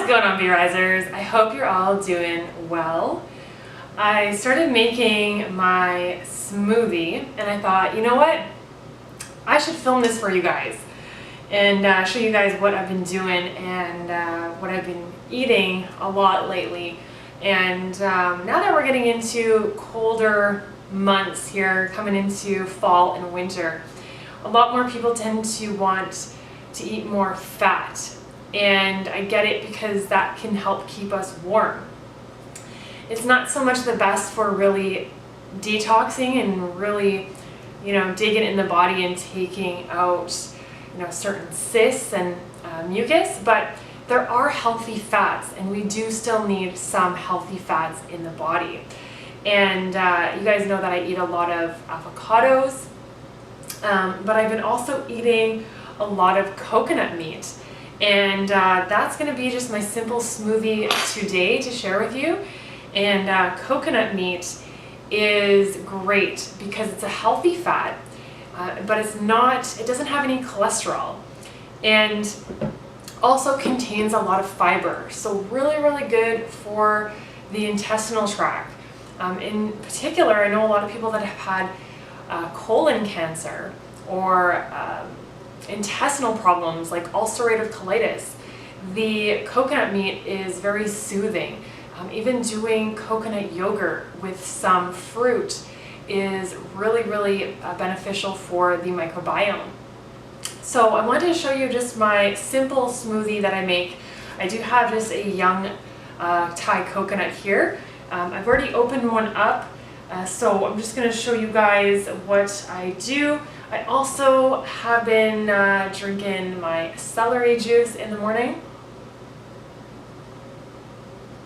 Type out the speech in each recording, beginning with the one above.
What's going on, B-Risers? I hope you're all doing well. I started making my smoothie and I thought, you know what? I should film this for you guys and show you guys what I've been doing and what I've been eating a lot lately. And now that we're getting into colder months here, coming into fall and winter, a lot more people tend to want to eat more fat. And I get it because that can help keep us warm. It's not so much the best for really detoxing and really, digging in the body and taking out, certain cysts and mucus, but there are healthy fats and we do still need some healthy fats in the body. And you guys know that I eat a lot of avocados, but I've been also eating a lot of coconut meat. And that's going to be just my simple smoothie today to share with you. And coconut meat is great because it's a healthy fat, but it doesn't have any cholesterol, and also contains a lot of fiber. So really, really good for the intestinal tract. In particular, I know a lot of people that have had colon cancer or intestinal problems like ulcerative colitis. The coconut meat is very soothing. Even doing coconut yogurt with some fruit is really, really beneficial for the microbiome. So I wanted to show you just my simple smoothie that I make. I do have just a young Thai coconut here. I've already opened one up, so I'm just going to show you guys what I do. I also have been drinking my celery juice in the morning.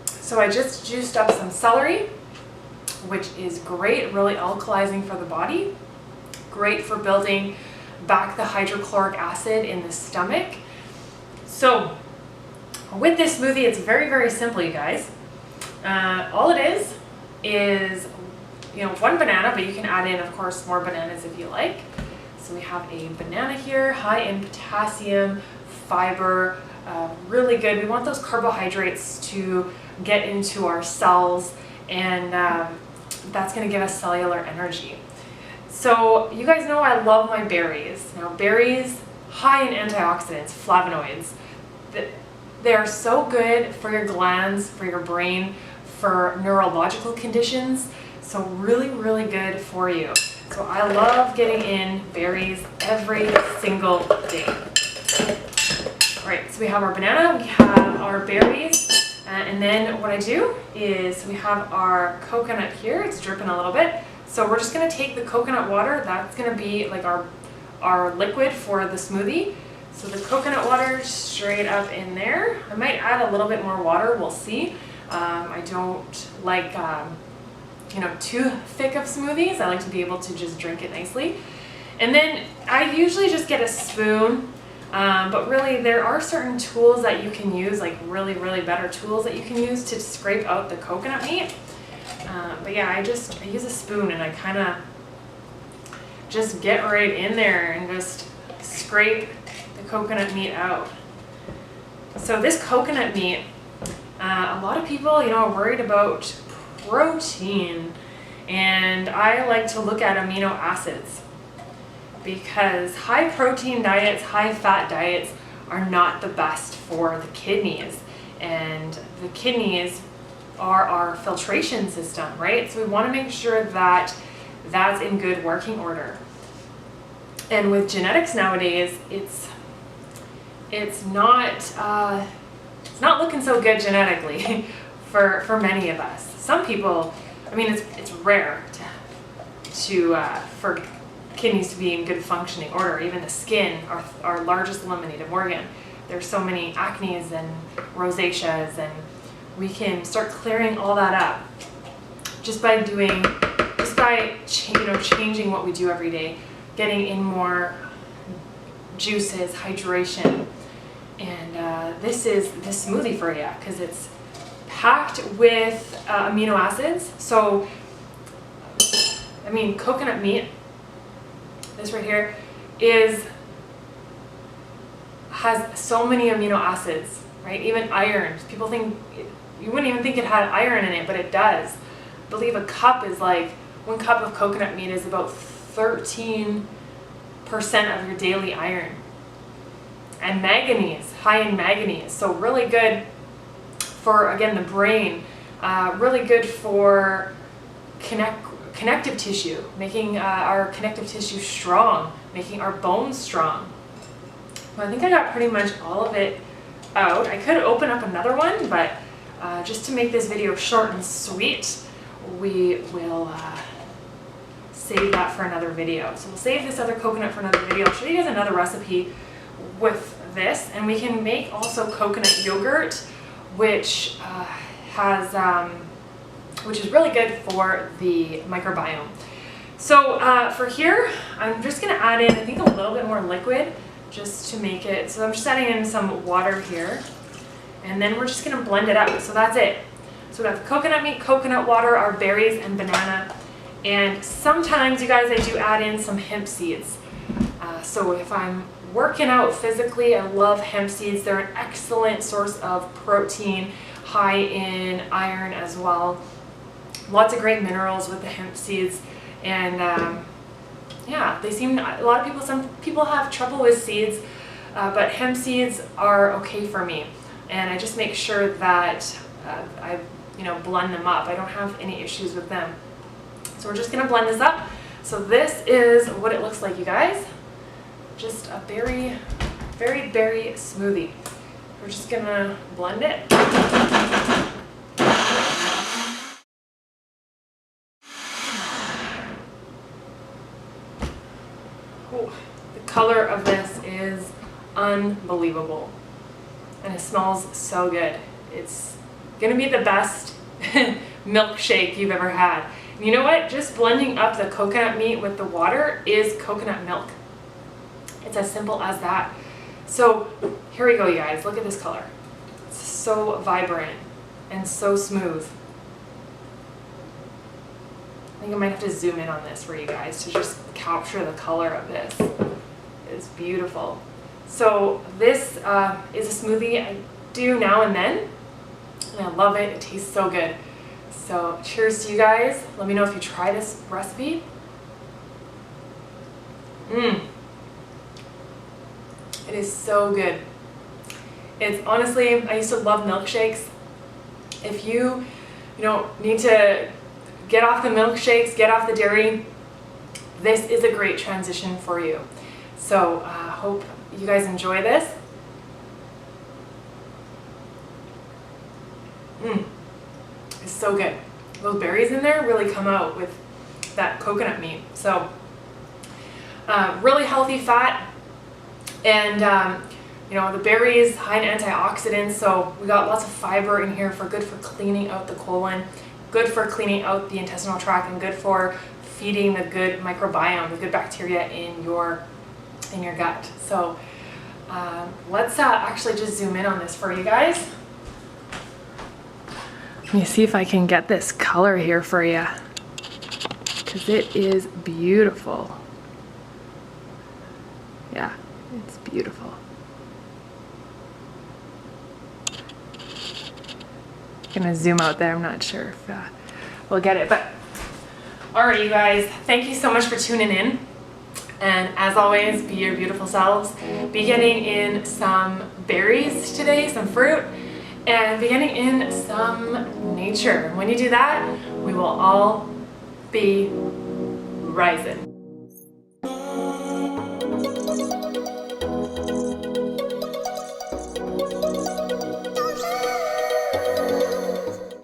So I just juiced up some celery, which is great, really alkalizing for the body. Great for building back the hydrochloric acid in the stomach. So with this smoothie, it's very, very simple, you guys. All it is one banana, but you can add in, of course, more bananas if you like. So we have a banana here, high in potassium, fiber, really good. We want those carbohydrates to get into our cells, and that's going to give us cellular energy. So you guys know I love my berries. Now berries, high in antioxidants, flavonoids. They are so good for your glands, for your brain, for neurological conditions. So really, really good for you. So I love getting in berries every single day. All right, so we have our banana, we have our berries, and then what I do is we have our coconut here. It's dripping a little bit. So we're just gonna take the coconut water. That's gonna be like our liquid for the smoothie. So the coconut water straight up in there. I might add a little bit more water, we'll see. I don't like too thick of smoothies. I like to be able to just drink it nicely. And then I usually just get a spoon, but really there are certain tools that you can use, like really, really better tools that you can use to scrape out the coconut meat. But yeah, I use a spoon and I kind of just get right in there and just scrape the coconut meat out. So this coconut meat, a lot of people, are worried about protein, and I like to look at amino acids because high protein diets, high fat diets are not the best for the kidneys, and the kidneys are our filtration system, right? So we want to make sure that that's in good working order. And with genetics nowadays, it's not looking so good genetically for many of us. Some people, it's rare for kidneys to be in good functioning order. Even the skin, our largest eliminative organ. There's so many acnes and rosaceas, and we can start clearing all that up just by changing what we do every day, getting in more juices, hydration, and this is the smoothie for you because it's packed with amino acids. So, coconut meat, this right here, has so many amino acids, right? right? Even iron. People think, you wouldn't even think it had iron in it, but it does. I believe a cup is like, 1 cup of coconut meat is about 13% of your daily iron. And manganese, high in manganese. So really good for, again, the brain. Really good for connective tissue, making our connective tissue strong, making our bones strong. Well, I think I got pretty much all of it out. I could open up another one, but just to make this video short and sweet, we will save that for another video. So we'll save this other coconut for another video. I'll show you guys another recipe with this, and we can make also coconut yogurt, which which is really good for the microbiome. So for here, I'm just going to add in, I think, a little bit more liquid just to make it. So I'm just adding in some water here, and then we're just going to blend it up. So that's it. So we have coconut meat, coconut water, our berries, and banana. And sometimes, you guys, I do add in some hemp seeds. So if I'm working out physically, I love hemp seeds. They're an excellent source of protein, high in iron as well. Lots of great minerals with the hemp seeds. And yeah, they seem, a lot of people, some people have trouble with seeds, but hemp seeds are okay for me. And I just make sure that I blend them up. I don't have any issues with them. So we're just gonna blend this up. So this is what it looks like, you guys. Just a berry smoothie. We're just gonna blend it. Oh, the color of this is unbelievable. And it smells so good. It's gonna be the best milkshake you've ever had. And you know what? Just blending up the coconut meat with the water is coconut milk. It's as simple as that. So here we go, you guys. Look at this color. It's so vibrant and so smooth. I think I might have to zoom in on this for you guys to just capture the color of this. It's beautiful. So this is a smoothie I do now and then, and I love it. It tastes so good. So cheers to you guys. Let me know if you try this recipe. It is so good. It's honestly, I used to love milkshakes. If you need to get off the milkshakes, get off the dairy, this is a great transition for you. So hope you guys enjoy this. It's so good. Those berries in there really come out with that coconut meat. So really healthy fat, and the berries high in antioxidants. So we got lots of fiber in here, good for cleaning out the colon, good for cleaning out the intestinal tract, and good for feeding the good microbiome, the good bacteria in your gut. So let's actually just zoom in on this for you guys. Let me see if I can get this color here for you, because it is beautiful. Yeah, it's beautiful. Gonna zoom out there. I'm not sure if we'll get it, but alright, you guys, thank you so much for tuning in. And as always, be your beautiful selves. Be getting in some berries today, some fruit, and be getting in some nature. When you do that, we will all be rising.